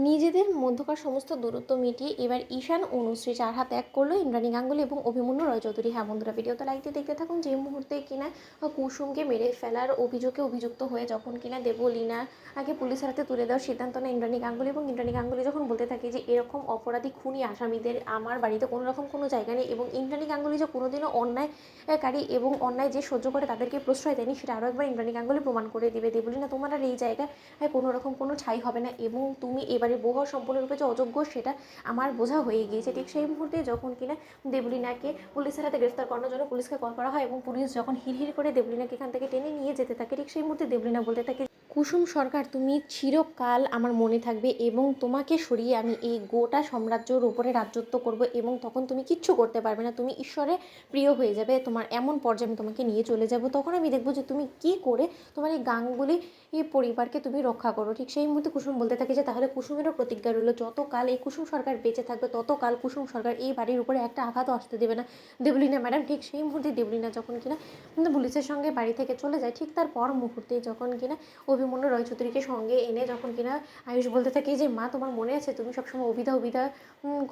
নিজেদের মধ্যকার সমস্ত দূরত্ব মিটিয়ে এবার ঈশান অনুশ্রী 4 হাত ত্যাগ করলো ইন্দ্রাণী গাঙ্গুলি এবং অভিমন্যু রয় চৌধুরী। হ্যাঁ বন্ধুরা, ভিডিওতে লাইক দিয়ে দেখতে থাকুন। যে মুহূর্তে কিনা কুসুমকে মেরে ফেলার অভিযোগে অভিযুক্ত হয়ে যখন কিনা দেবলীনা আগে পুলিশের হাতে তুলে দেওয়ার সিদ্ধান্ত নেয় ইন্দ্রাণী গাঙ্গুলি, এবং ইন্দ্রাণী গাঙ্গুলি যখন বলতে থাকে যে এরকম অপরাধী খুনি আসামিদের আমার বাড়িতে কোনো রকম কোনো জায়গা নেই, এবং ইন্দ্রাণী গাঙ্গুলি যে কোনোদিনও অন্যায়কারী এবং অন্যায় যে সহ্য করে তাদেরকে প্রশ্রয় দেয়নি, সেটা আরও একবার ইন্দ্রাণী গাঙ্গুলি প্রমাণ করে দেবে। দেবলীনা, তোমার আর এই জায়গায় কোনো রকম কোনো ছাই হবে না, এবং তুমি এবারে বহু সম্পূর্ণরূপে যে অযোগ্য সেটা আমার বোঝা হয়ে গিয়েছে। ঠিক সেই মুহূর্তে যখন কিনা দেবলীনাকে পুলিশের হাতে গ্রেফতার করানোর জন্য পুলিশকে কল করা হয়, এবং পুলিশ যখন হিড়হিড় করে দেবলীনাকে এখান থেকে টেনে নিয়ে যেতে থাকে, ঠিক সেই মুহূর্তে দেবলীনা বলতে থাকে, কুসুম সরকার তুমি চিরকাল আমার মনে থাকবে, এবং তোমাকে সরিয়ে আমি এই গোটা সাম্রাজ্যের উপরে রাজত্ব করব, এবং তখন তুমি কিচ্ছু করতে পারবে না, তুমি ঈশ্বরের প্রিয় হয়ে যাবে, তোমার এমন পর্যায়ে আমি তোমাকে নিয়ে চলে যাব, তখন আমি দেখবো যে তুমি কি করে তোমার এই গাঙ্গুলি এই পরিবারকে তুমি রক্ষা করো। ঠিক সেই মুহূর্তে কুসুম বলতে থাকে যে তাহলে কুসুমেরও প্রতিজ্ঞা রইল, যতকাল এই কুসুম সরকার বেঁচে থাকবে ততকাল কুসুম সরকার এই বাড়ির উপরে একটা আঘাতও আসতে দেবে না দেবলীনা ম্যাডাম। ঠিক সেই মুহূর্তে দেবলীনা যখন কিনা পুলিশের সঙ্গে বাড়ি থেকে চলে যায়, ঠিক তার পর মুহূর্তে যখন কিনা অভিমন্যু রয় চৌধুরীকে সঙ্গে এনে যখন কিনা আয়ুষ বলতে থাকে যে মা, তোমার মনে আছে তুমি সবসময় অভিধা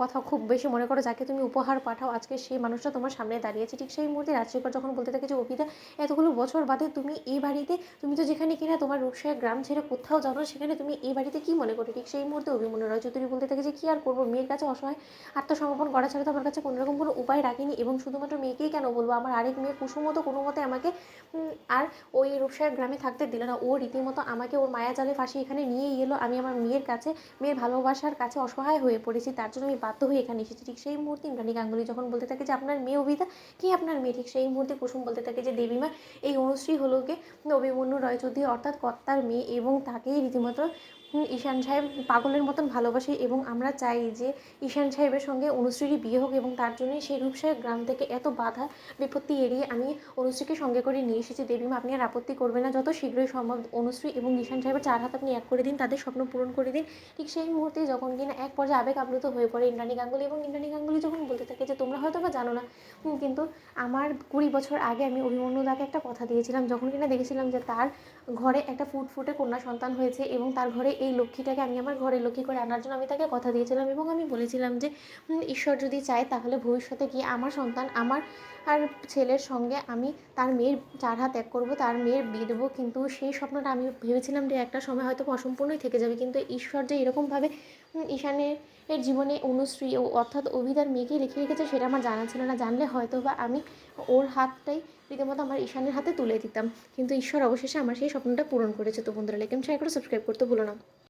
কথা খুব বেশি মনে করো, যাকে তুমি উপহার পাঠাও, আজকে সেই মানুষটা তোমার সামনে দাঁড়িয়েছে। ঠিক সেই মুহূর্তে রাজশেখর যখন বলতে থাকে যে অভিধা, এতগুলো বছর বাদে তুমি এই বাড়িতে, তুমি তো যেখানে কিনা তোমার রূপসার গ্রাম ছেড়ে কোথাও যাও না, সেখানে তুমি এই বাড়িতে কী মনে করো। ঠিক সেই মুহূর্তে অভিমন্যু রয় চৌধুরী বলতে থাকে যে কী আর করবো, মেয়ের কাছে অসহায় আত্মসমর্পণ করা ছাড়া তো আমার কাছে কোনোরকম কোনো উপায় রাখিনি, এবং শুধুমাত্র মেয়েকেই কেন বলবো, আমার আরেক মেয়ে কুসুমও তো কোনো মতে আমাকে আর ওই রূপসার গ্রামে থাকতে দিল না, ও রীতিমতো আমাকে ওর মায়াজালে ফাঁসি এখানে নিয়েই এলো, আমি আমার মেয়ের কাছে, মেয়ের ভালোবাসার কাছে অসহায় হয়ে পড়েছি, তার জন্য আমি বাধ্য হয়ে এখানে এসেছি। ঠিক সেই মুহূর্তে ইন্দ্রাণী গাঙ্গুলি যখন বলতে থাকে যে আপনার মেয়ে অভিধা, কি আপনার মেয়ে। ঠিক সেই মুহূর্তে কুসুম বলতে থাকে যে দেবীমা, এই অনুশ্রী হলো গিয়ে অভিমন্যু রয় চৌধুরী অর্থাৎ কর্তার মেয়ে, এবং তাকেই রীতিমতো ঈশান সাহেব পাগলের মতন ভালোবাসে, এবং আমরা চাই যে ঈশান সাহেবের সঙ্গে অনুশ্রীরই বিয়ে হোক, এবং তার জন্যই সেই রূপসার গ্রাম থেকে এত বাধা বিপত্তি এড়িয়ে আমি অনুশ্রীকে সঙ্গে করে নিয়ে এসেছি। দেবীমা, আপনি আর আপত্তি করবেন না, যত শীঘ্রই সম্ভব অনুশ্রী এবং ঈশান সাহেবের 4 হাত আপনি এক করে দিন, তাদের স্বপ্ন পূরণ করে দিন। ঠিক সেই মুহূর্তে যখন কিনা এক পর্যায়ে আবেগ আপ্লুত হয়ে পড়ে ইন্দ্রাণী গাঙ্গুলি, এবং ইন্দ্রাণী গাঙ্গুলি যখন বলতে থাকে যে তোমরা হয়তো বা জানো না, কিন্তু আমার 20 বছর আগে আমি অভিমন্যুদাকে একটা কথা দিয়েছিলাম, যখন কিনা দেখেছিলাম যে তার ঘরে একটা ফুটফুটে কন্যা সন্তান হয়েছে, এবং তার ঘরে এই লক্ষ্মীটাকে আমি আমার ঘরে লক্ষ্মী করে আনার জন্য আমি তাকে কথা দিয়েছিলাম, এবং আমি বলেছিলাম যে ঈশ্বর যদি চায় তাহলে ভবিষ্যতে গিয়ে আমার সন্তান, আমার আর ছেলের সঙ্গে আমি তার মেয়ের 4 হাত ত্যাগ করবো, তার মেয়ের বিয়ে দেবো। কিন্তু সেই স্বপ্নটা আমি ভেবেছিলাম যে একটা সময় হয়তো অসম্পূর্ণই থেকে যাবে, কিন্তু ঈশ্বর যে এরকমভাবে ঈশানের জীবনে অনুশ্রী ও অর্থাৎ অভিধার মেয়েকে রেখে রেখেছে, সেটা আমার জানা ছিল না। জানলে হয়তো বা আমি ওর হাতটাই রীতিমতো আমার ঈশানের হাতে তুলে দিতাম, কিন্তু ঈশ্বর অবশেষে আমার সেই স্বপ্নটা পূরণ করেছে। তো বন্ধুরা, লাইক এন্ড শেয়ার করে সাবস্ক্রাইব করতে ভুলো না।